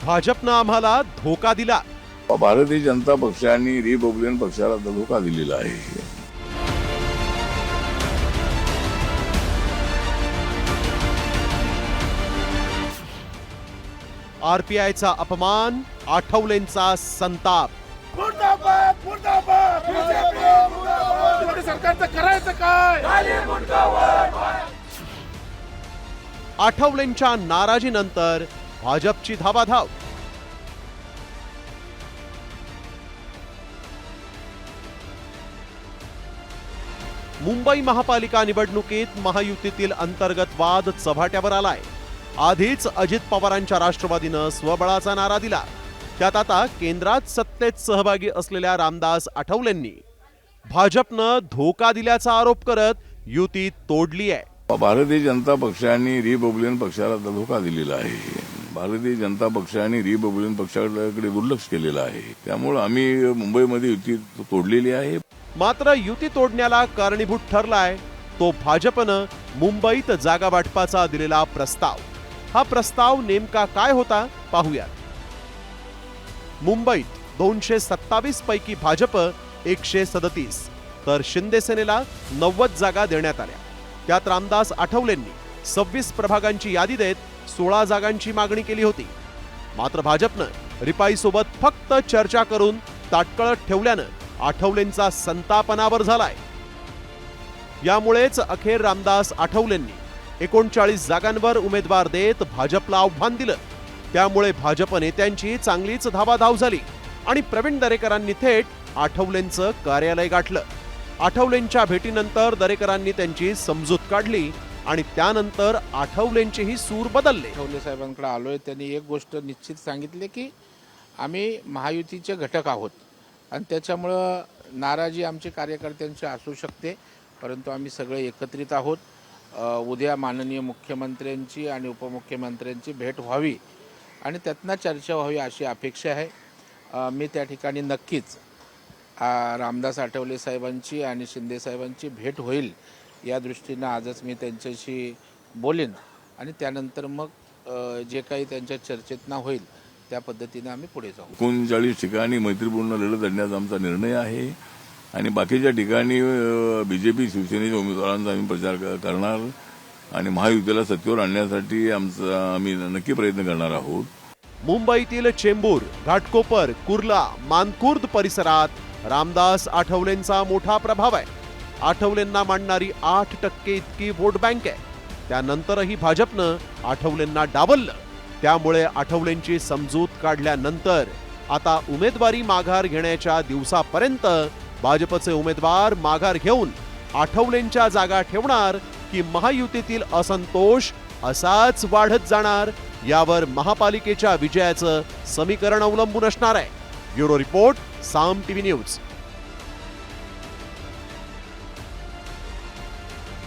भाजपनं आम्हाला धोका दिला. भारतीय जनता पक्षाने रिपब्लिकन पक्षाला धोका दिलेला आहे. आरपीआयचा अपमान, आठवलेंचा संताप. मुर्दाबाद मुर्दाबाद मोदी सरकारचं करायचं काय? आठवलेंच्या नाराजीनंतर भाजपची धावाधाव. मुंबई महापालिका निवडणुकीत महायुतीतील अंतर्गत वाद चव्हाट्यावर आलाय. आधीच अजित पवारांच्या राष्ट्रवादीनं स्वबळाचा नारा दिला. त्यात आता केंद्रात सत्तेत सहभागी असलेल्या रामदास आठवलेंनी भाजपनं धोका दिल्याचा आरोप करत युती तोडली आहे. भारतीय जनता पक्षाने रिपब्लिकन पक्षाला धोका दिलेला आहे. भारतीय जनता पक्षाने रिपब्लिकन पक्षाकडे दुर्लक्ष केलेलं आहे. त्यामुळे आम्ही मुंबईमध्ये युती तोडलेली आहे. मात्र युती तोडण्याला कारणीभूत ठरलाय तो भाजपनं मुंबईत जागा वाटपाचा दिलेला प्रस्ताव. हा प्रस्ताव नेमका काय होता पाहूयात. मुंबईत 227 पैकी भाजप 137 तर शिंदे सेनेला 90 जागा देण्यात आल्या. त्यात रामदास आठवलेंनी 26 प्रभागांची यादी देत 16 जागांची मागणी केली होती. मात्र भाजपनं रिपाईसोबत फक्त चर्चा करून ताटकळत ठेवल्यानं आठवलेंचा संतापनावर झालाय. यामुळेच अखेर रामदास आठवलेंनी 39 जागांवर उमेदवार देत भाजपला आव्हान दिलं. त्यामुळे भाजप नेत्यांची चांगलीच धावाधाव झाली आणि प्रवीण दरेकरांनी थेट आठवलेंचं कार्यालय गाठलं. आठवलेंच्या भेटीनंतर दरेकरांनी त्यांची समजूत काढली आणि त्यानंतर आठवलेंचेही सूर बदलले. आठवले साहेबांकडे आलोय. त्यांनी एक गोष्ट निश्चित सांगितली की आम्ही महायुतीचे घटक आहोत आणि त्याच्यामुळं नाराजी आमची कार्यकर्त्यांची असू शकते, परंतु आम्ही सगळे एकत्रित आहोत. उद्या माननीय मुख्यमंत्र्यांची आणि उपमुख्यमंत्र्यांची भेट व्हावी आणि त्यातनं चर्चा व्हावी अशी अपेक्षा आहे. मी त्या ठिकाणी नक्कीच रामदास आठवले साहेबांची आणि शिंदे साहेबांची भेट होईल या दृष्टीनं आजच मी त्यांच्याशी बोलेन आणि त्यानंतर मग जे काही त्यांच्या चर्चेतना होईल त्या पद्धतीने आम्ही पुढे जाऊ. 39 ठिकाणी मैत्रीपूर्ण लढत लढण्याचा आमचा निर्णय आहे आणि बाकीच्या ठिकाणी बीजेपी शिवसेनेच्या उमेदवारांचा आम्ही प्रचार करणार आणि महायुतीला सत्तेवर आणण्यासाठी आम्ही नक्की प्रयत्न करणार आहोत. मुंबईतील चेंबूर, घाटकोपर, कुर्ला, मानखुर्द परिसरात रामदास आठवलेंचा मोठा प्रभाव आहे. आठवलेंना मांडणारी 8% इतकी वोट बँक आहे. त्यानंतरही भाजपनं आठवलेंना डावललं. त्यामुळे आठवलेंची समजूत काढल्यानंतर आता उमेदवारी माघार घेण्याच्या दिवसापर्यंत भाजपचे उमेदवार माघार घेऊन आठवलेंच्या जागा ठेवणार की महायुतीतील असंतोष असाच वाढत जाणार यावर महापालिकेच्या विजयाचं समीकरण अवलंबून असणार आहे. ब्युरो रिपोर्ट, साम टीव्ही न्यूज.